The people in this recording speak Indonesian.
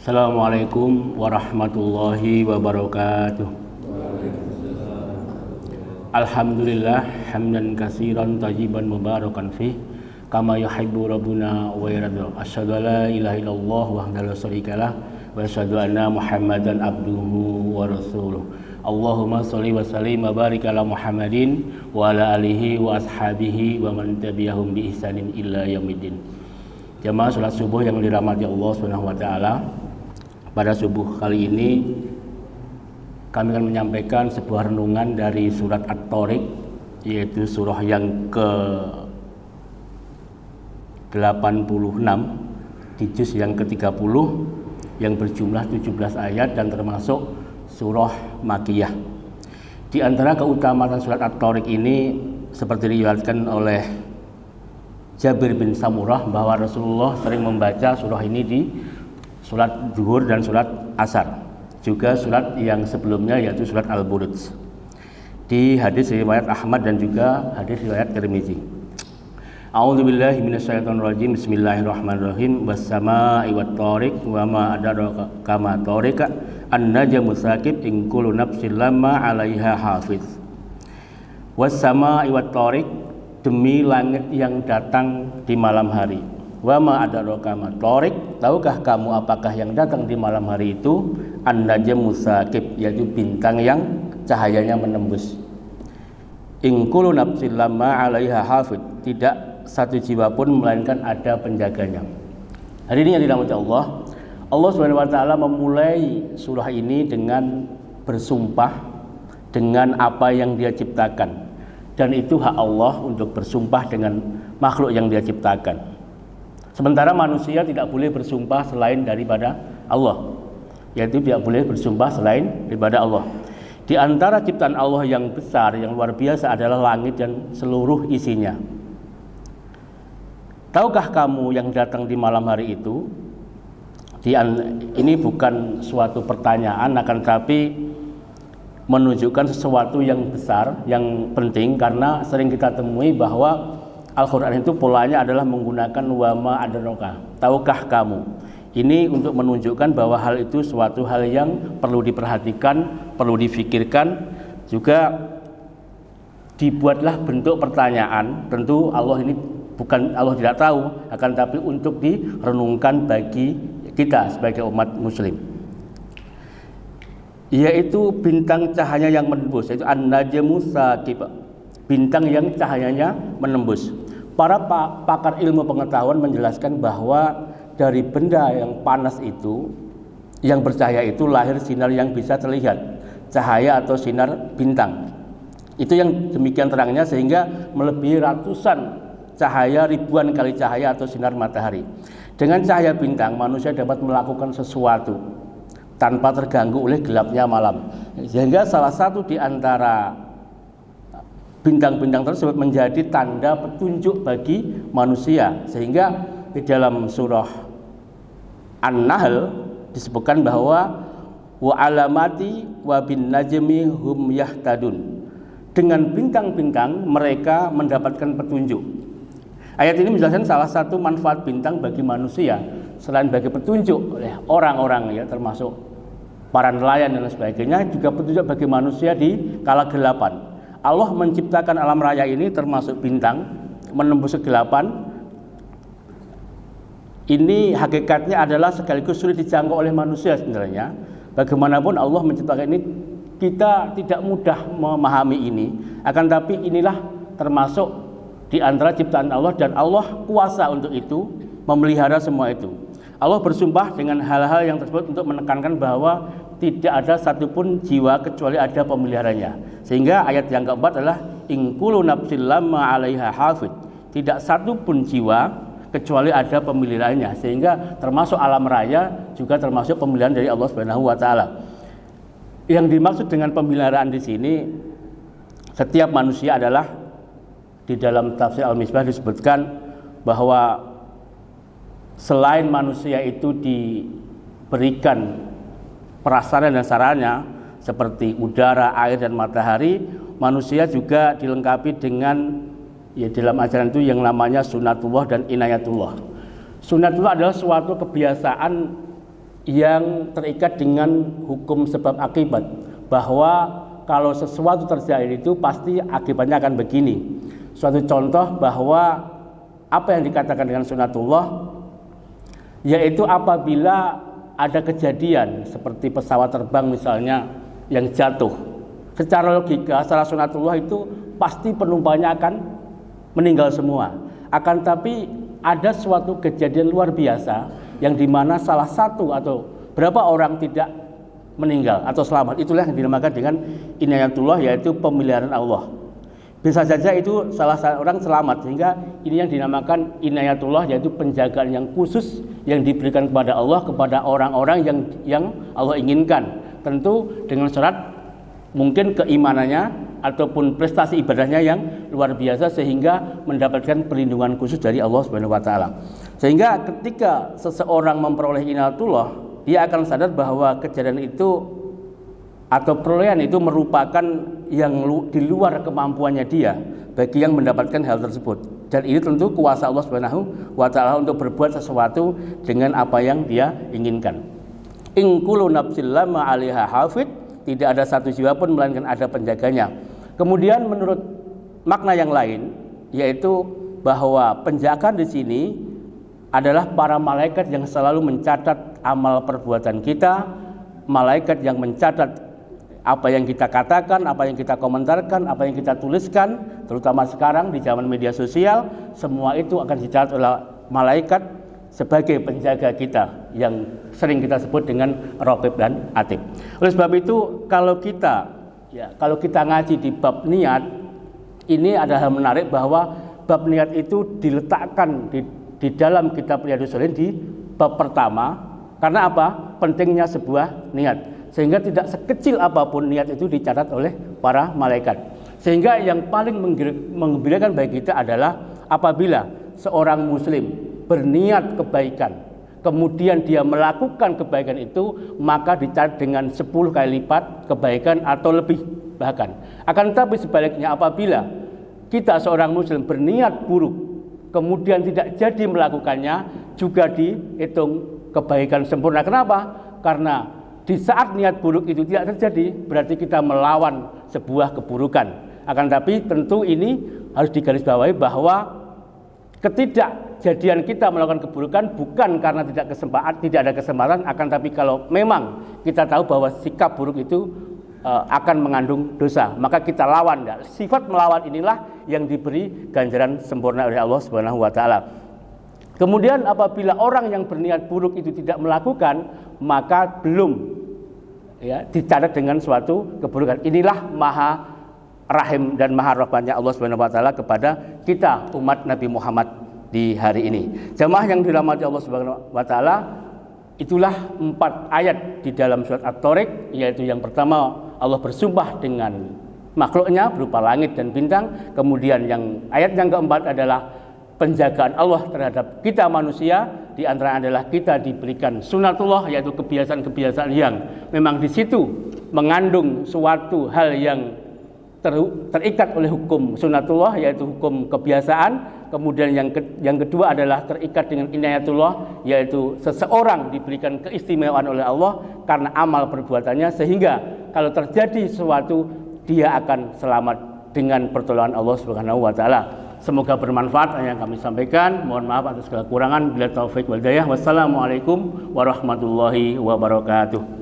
Assalamualaikum warahmatullahi wabarakatuh. Alhamdulillah hamdan katsiran tayyiban mubarakan fih kama yuhibbu rabbuna wa yarda. Asyhadu an la ilaha illallah wahdahu la syarikalah wa asyhadu anna Muhammadan abduhu wa rasuluh. Allahumma sholli wa sallim wa barik ala Muhammadin wa ala alihi wa ashabihi wa man tabi'ahum bi ihsanin ila yaumiddin. Jamaah salat subuh yang dirahmati Allah Subhanahu wa taala. Pada subuh kali ini kami akan menyampaikan sebuah renungan dari surat At-Thariq, yaitu surah yang ke-86 di juz yang ke-30 yang berjumlah 17 ayat dan termasuk surah Makkiyah. Di antara keutamaan surat At-Thariq ini seperti diriwayatkan oleh Jabir bin Samurah bahwa Rasulullah sering membaca surah ini di surat Zuhur dan surat Asar, juga surat yang sebelumnya yaitu surat Al-Buruj. Di hadis riwayat Ahmad dan juga hadis riwayat Tirmizi. A'udzubillahi minasyaitonirrajim. Bismillahirrahmanirrahim. Was-samaa'i wat-thariq wa ma adraka kama thariq an-najmu tsaqib in kullu nafsin lamma 'alaiha hafiz. Was-samaa'i wat-thariq, demi langit yang datang di malam hari. Wa ma adraka ma thariq, tahukah kamu apakah yang datang di malam hari itu? An-najmu tsaqib, yaitu bintang yang cahayanya menembus. In kullu nafsin lamma 'alaiha hafiz, tidak satu jiwa pun melainkan ada penjaganya. Hari ini yang dirahmati Allah, Allah Subhanahu wa taala memulai surah ini dengan bersumpah dengan apa yang Dia ciptakan, dan itu hak Allah untuk bersumpah dengan makhluk yang Dia ciptakan. Sementara manusia tidak boleh bersumpah selain daripada Allah, yaitu tidak boleh bersumpah selain daripada Allah. Di antara ciptaan Allah yang besar, yang luar biasa adalah langit dan seluruh isinya. Tahukah kamu yang datang di malam hari itu? Ini bukan suatu pertanyaan, akan tapi menunjukkan sesuatu yang besar, yang penting, karena sering kita temui bahwa Al-Quran itu polanya adalah menggunakan wama adraka, tahukah kamu. Ini untuk menunjukkan bahwa hal itu suatu hal yang perlu diperhatikan, perlu difikirkan. Juga dibuatlah bentuk pertanyaan. Tentu Allah ini bukan Allah tidak tahu, akan tapi untuk direnungkan bagi kita sebagai umat muslim, yaitu bintang cahaya yang menembus, yaitu an-najmu tsaqib, bintang yang cahayanya menembus. Para pakar ilmu pengetahuan menjelaskan bahwa dari benda yang panas itu, yang bercahaya itu, lahir sinar yang bisa terlihat, cahaya atau sinar bintang. Itu yang demikian terangnya sehingga melebihi ratusan cahaya, ribuan kali cahaya atau sinar matahari. Dengan cahaya bintang, manusia dapat melakukan sesuatu tanpa terganggu oleh gelapnya malam. Sehingga salah satu di antara bintang-bintang tersebut menjadi tanda petunjuk bagi manusia. Sehingga di dalam surah An-Nahl disebutkan bahwa wa alamati wa bin najmi hum yahtadun, dengan bintang-bintang mereka mendapatkan petunjuk. Ayat ini menjelaskan salah satu manfaat bintang bagi manusia selain bagi petunjuk oleh orang-orang, ya, termasuk para nelayan dan sebagainya, juga petunjuk bagi manusia di kala gelapan. Allah menciptakan alam raya ini termasuk bintang menembus kegelapan. Ini hakikatnya adalah sekaligus sulit dijangkau oleh manusia sebenarnya. Bagaimanapun Allah menciptakan ini, kita tidak mudah memahami ini. Akan tapi inilah termasuk di antara ciptaan Allah, dan Allah kuasa untuk itu, memelihara semua itu. Allah bersumpah dengan hal-hal yang tersebut untuk menekankan bahwa tidak ada satupun jiwa kecuali ada pemeliharanya. Sehingga ayat yang keempat adalah in kullu nafsin lamma 'alaiha hafiz, tidak satupun jiwa kecuali ada pemeliharaannya. Sehingga termasuk alam raya juga termasuk pemeliharaan dari Allah Subhanahu wa taala. Yang dimaksud dengan pemeliharaan di sini, setiap manusia adalah, di dalam tafsir Al-Misbah disebutkan bahwa selain manusia itu diberikan prasarana dan sarana seperti udara, air, dan matahari, manusia juga dilengkapi dengan, ya, dalam ajaran itu yang namanya sunatullah dan inayatullah. Sunatullah adalah suatu kebiasaan yang terikat dengan hukum sebab akibat, bahwa kalau sesuatu terjadi itu pasti akibatnya akan begini. Suatu contoh bahwa apa yang dikatakan dengan sunatullah, yaitu apabila ada kejadian seperti pesawat terbang misalnya yang jatuh, secara logika, secara sunatullah itu pasti penumpangnya akan meninggal semua. Akan tapi ada suatu kejadian luar biasa yang dimana salah satu atau berapa orang tidak meninggal atau selamat. Itulah yang dinamakan dengan inayatullah, yaitu pemeliharaan Allah. Bisa saja itu salah seorang selamat, sehingga ini yang dinamakan inayatullah, yaitu penjagaan yang khusus yang diberikan kepada Allah kepada orang-orang yang Allah inginkan. Tentu dengan syarat mungkin keimanannya ataupun prestasi ibadahnya yang luar biasa sehingga mendapatkan perlindungan khusus dari Allah Subhanahu wa taala. Sehingga ketika seseorang memperoleh inayatullah, dia akan sadar bahwa kejadian itu atau perolehan itu merupakan yang di luar kemampuannya dia bagi yang mendapatkan hal tersebut. Dan ini tentu kuasa Allah Subhanahu wa taala untuk berbuat sesuatu dengan apa yang dia inginkan. In kullu nafsin lamma 'alaiha hafid, tidak ada satu jiwa pun melainkan ada penjaganya. Kemudian menurut makna yang lain, yaitu bahwa penjagaan di sini adalah para malaikat yang selalu mencatat amal perbuatan kita, malaikat yang mencatat apa yang kita katakan, apa yang kita komentarkan, apa yang kita tuliskan, terutama sekarang di zaman media sosial, semua itu akan dicatat oleh malaikat sebagai penjaga kita yang sering kita sebut dengan Raqib dan Atid. Oleh sebab itu, kalau kita ngaji di bab niat, ini ada hal menarik bahwa bab niat itu diletakkan di dalam kitab Riyadhus Shalihin di bab pertama. Karena apa? Pentingnya sebuah niat. Sehingga tidak sekecil apapun niat itu dicatat oleh para malaikat. Sehingga yang paling menggembirakan bagi kita adalah apabila seorang muslim berniat kebaikan, kemudian dia melakukan kebaikan itu, maka dicatat dengan 10 kali lipat kebaikan atau lebih bahkan. Akan tetapi sebaliknya, apabila kita seorang muslim berniat buruk, kemudian tidak jadi melakukannya, juga dihitung kebaikan sempurna. Kenapa? Karena di saat niat buruk itu tidak terjadi, berarti kita melawan sebuah keburukan. Akan tetapi tentu ini harus digarisbawahi bahwa ketidakjadian kita melakukan keburukan bukan karena tidak ada kesempatan, akan tapi kalau memang kita tahu bahwa sikap buruk itu akan mengandung dosa, maka kita lawan. Sifat melawan inilah yang diberi ganjaran sempurna oleh Allah Subhanahu wa taala. Kemudian apabila orang yang berniat buruk itu tidak melakukan, maka belum dicatat dengan suatu keburukan. Inilah maha rahim dan maha rahmatnya Allah Subhanahu wa taala kepada kita umat Nabi Muhammad di hari ini. Jamaah yang dirahmati Allah Subhanahu wa taala, itulah 4 ayat di dalam surat At-Thariq, yaitu yang pertama Allah bersumpah dengan makhluknya berupa langit dan bintang. Kemudian ayat yang keempat adalah penjagaan Allah terhadap kita manusia, di antara adalah kita diberikan sunatullah, yaitu kebiasaan-kebiasaan yang memang di situ mengandung suatu hal yang terikat oleh hukum sunatullah, yaitu hukum kebiasaan. Kemudian yang kedua adalah terikat dengan inayatullah, yaitu seseorang diberikan keistimewaan oleh Allah karena amal perbuatannya, sehingga kalau terjadi sesuatu dia akan selamat dengan pertolongan Allah Subhanahu wa taala. Semoga bermanfaat yang kami sampaikan. Mohon maaf atas segala kekurangan. Bila taufik wal hidayah. Wassalamualaikum warahmatullahi wabarakatuh.